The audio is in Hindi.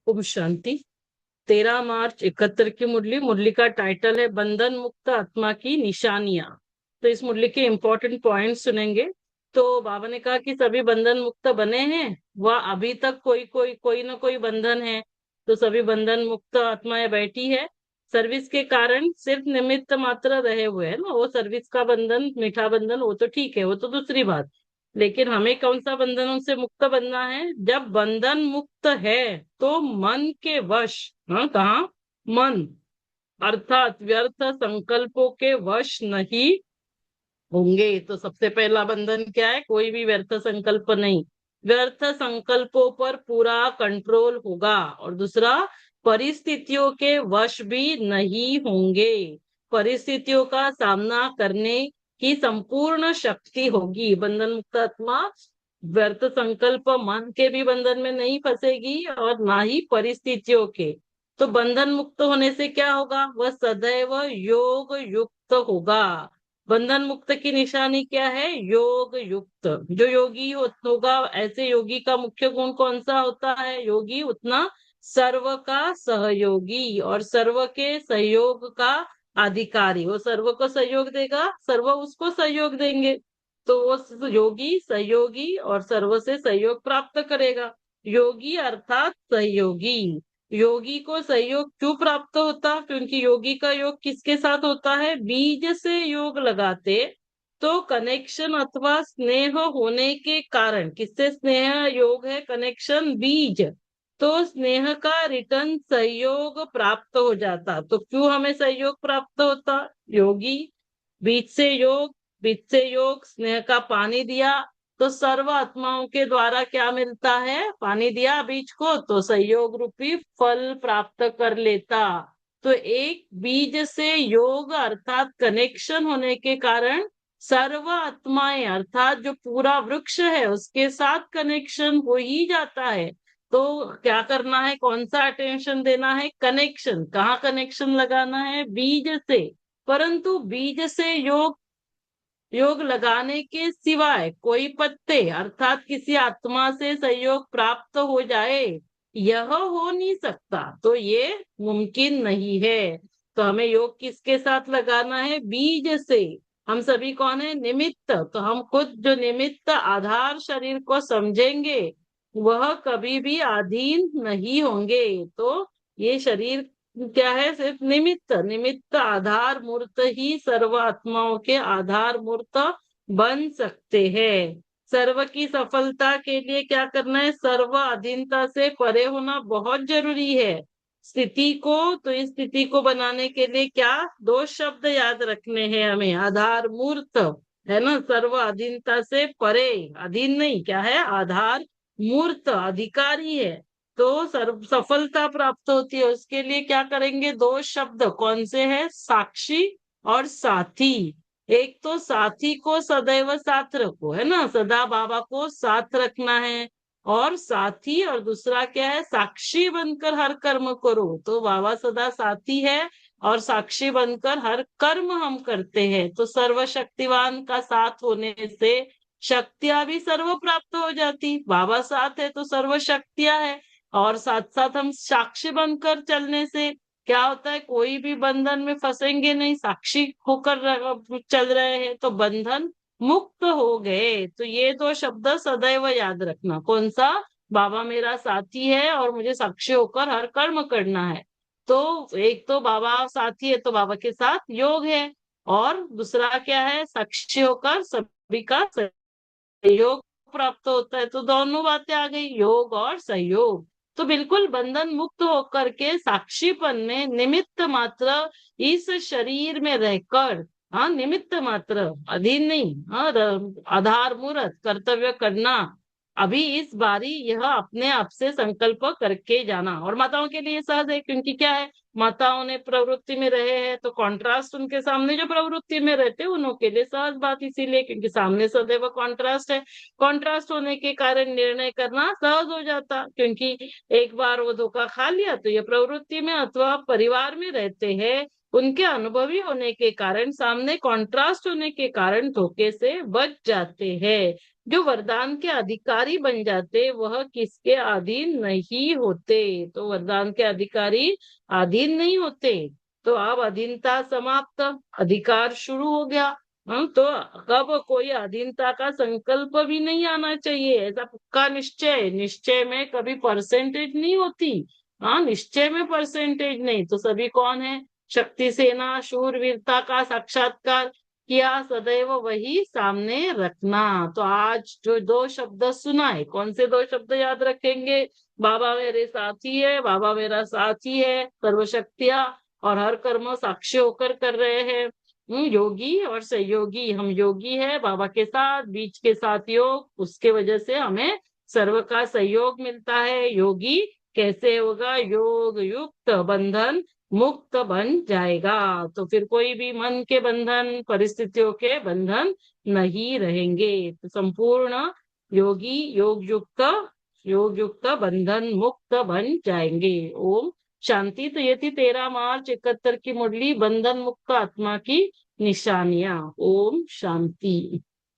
ओम शांति। 13 मार्च 71 की मुरली। मुरली का टाइटल है बंधन मुक्त आत्मा की निशानियां। तो इस मुरली के इम्पोर्टेंट पॉइंट सुनेंगे। तो बाबा ने कहा कि सभी बंधन मुक्त बने हैं, वह अभी तक कोई ना कोई बंधन है। तो सभी बंधन मुक्त आत्माएं बैठी है। सर्विस के कारण सिर्फ निमित्त मात्र रहे हुए है ना, वो सर्विस का बंधन, मीठा बंधन, वो तो ठीक है, वो तो दूसरी बात। लेकिन हमें कौन सा बंधनों से मुक्त बनना है? जब बंधन मुक्त है तो मन के वश, हाँ कहा, मन, अर्थात व्यर्थ संकल्पों के वश नहीं होंगे। तो सबसे पहला बंधन क्या है? कोई भी व्यर्थ संकल्प नहीं। व्यर्थ संकल्पों पर पूरा कंट्रोल होगा। और दूसरा, परिस्थितियों के वश भी नहीं होंगे। परिस्थितियों का सामना करने की संपूर्ण शक्ति होगी। बंधन मुक्त आत्मा व्यर्थ संकल्प, मन के भी बंधन में नहीं फंसेगी और ना ही परिस्थितियों के। तो बंधन मुक्त होने से क्या होगा? वह सदैव योग युक्त होगा। बंधन मुक्त की निशानी क्या है? योग युक्त। जो योगी होगा, ऐसे योगी का मुख्य गुण कौन सा होता है? योगी उतना सर्व का सहयोगी और सर्व के सहयोग का अधिकारी। वो सर्व को सहयोग देगा, सर्व उसको सहयोग देंगे। तो वो योगी सहयोगी और सर्व से सहयोग प्राप्त करेगा। योगी अर्थात सहयोगी। योगी को सहयोग क्यों प्राप्त होता? क्योंकि योगी का योग किसके साथ होता है? बीज से योग लगाते तो कनेक्शन अथवा स्नेह होने के कारण। किससे स्नेह योग है? कनेक्शन, बीज। तो स्नेह का रिटर्न सहयोग प्राप्त हो जाता। तो क्यों हमें सहयोग प्राप्त होता? योगी, बीज से योग, बीज से योग, स्नेह का पानी दिया तो सर्व आत्माओं के द्वारा क्या मिलता है? पानी दिया बीज को तो सहयोग रूपी फल प्राप्त कर लेता। तो एक बीज से योग अर्थात कनेक्शन होने के कारण सर्व आत्माएं अर्थात जो पूरा वृक्ष है उसके साथ कनेक्शन हो ही जाता है। तो क्या करना है? कौन सा अटेंशन देना है? कनेक्शन। कहाँ कनेक्शन लगाना है? बीज से। परंतु बीज से योग, योग लगाने के सिवाय कोई पत्ते अर्थात किसी आत्मा से सहयोग प्राप्त हो जाए, यह हो नहीं सकता। तो ये मुमकिन नहीं है। तो हमें योग किसके साथ लगाना है? बीज से। हम सभी कौन है? निमित्त। तो हम खुद जो निमित्त आधार शरीर को समझेंगे वह कभी भी अधीन नहीं होंगे। तो ये शरीर क्या है? सिर्फ निमित्त। निमित्त आधार मूर्त ही सर्व आत्माओं के आधार मूर्त बन सकते हैं। सर्व की सफलता के लिए क्या करना है? सर्व अधीनता से परे होना बहुत जरूरी है। स्थिति को, तो इस स्थिति को बनाने के लिए क्या दो शब्द याद रखने हैं हमें? आधार मूर्त, है ना। सर्व अधीनता से परे, अधीन नहीं, क्या है? आधार मूर्त, अधिकारी है। तो सर्व सफलता प्राप्त होती है। उसके लिए क्या करेंगे? दो शब्द कौन से हैं? साक्षी और साथी। एक तो साथी को सदैव साथ रखो, है ना, सदा बाबा को साथ रखना है। और साथी, और दूसरा क्या है? साक्षी बनकर हर कर्म करो। तो बाबा सदा साथी है और साक्षी बनकर हर कर्म हम करते हैं। तो सर्वशक्तिवान का साथ होने से शक्तियां भी सर्व प्राप्त हो जाती। बाबा साथ है तो सर्व शक्तियां है। और साथ साथ हम साक्षी बनकर चलने से क्या होता है? कोई भी बंधन में फंसेंगे नहीं। साक्षी होकर चल रहे हैं तो बंधन मुक्त हो गए। तो ये दो शब्द सदैव याद रखना। कौन सा? बाबा मेरा साथी है और मुझे साक्षी होकर हर कर्म करना है। तो एक तो बाबा साथी है तो बाबा के साथ योग है, और दूसरा क्या है? साक्षी होकर सभी का सहयोग प्राप्त होता है। तो दोनों बातें आ गई, योग और सहयोग। तो बिल्कुल बंधन मुक्त होकर के साक्षीपन में निमित्त मात्र इस शरीर में रहकर, हाँ निमित्त मात्र, अधीन नहीं, हाँ आधार मूर्त कर्तव्य करना। अभी इस बारी यह अपने आप से संकल्प करके जाना। और माताओं के लिए सहज है, क्योंकि क्या है, माताओं ने प्रवृत्ति में रहे हैं तो कॉन्ट्रास्ट उनके सामने जो प्रवृत्ति में रहते हैं उनों के लिए सहज बात, इसीलिए क्योंकि सामने सदैव कॉन्ट्रास्ट है। कॉन्ट्रास्ट होने के कारण निर्णय करना सहज हो जाता, क्योंकि एक बार वो धोखा खा लिया तो ये प्रवृत्ति में अथवा परिवार में रहते हैं, उनके अनुभवी होने के कारण, सामने कॉन्ट्रास्ट होने के कारण धोखे से बच जाते हैं। जो वरदान के अधिकारी बन जाते वह किसके अधीन नहीं होते। तो वरदान के अधिकारी अधीन नहीं होते, तो अब अधीनता समाप्त, अधिकार शुरू हो गया। तो कब कोई अधीनता का संकल्प भी नहीं आना चाहिए, ऐसा पक्का निश्चय, निश्चय में कभी परसेंटेज नहीं होती। हाँ, निश्चय में परसेंटेज नहीं। तो सभी कौन है? शक्ति सेना, शूरवीरता का साक्षात्कार किया, सदैव वही सामने रखना। तो आज जो दो शब्द सुना है, कौन से दो शब्द याद रखेंगे? बाबा मेरे साथी है, बाबा मेरा साथी है, सर्वशक्तियां और हर कर्म साक्षी होकर कर रहे हैं। योगी और सहयोगी, हम योगी है बाबा के साथ, बीच के साथ योग, उसके वजह से हमें सर्व का सहयोग मिलता है। योगी कैसे होगा? योग युक्त बंधन मुक्त बन जाएगा। तो फिर कोई भी मन के बंधन, परिस्थितियों के बंधन नहीं रहेंगे। तो संपूर्ण योगी योग युक्त बंधन मुक्त बन जाएंगे। ओम शांति। तो ये थी 13 मार्च 71 की मुरली, बंधन मुक्त आत्मा की निशानियां। ओम शांति।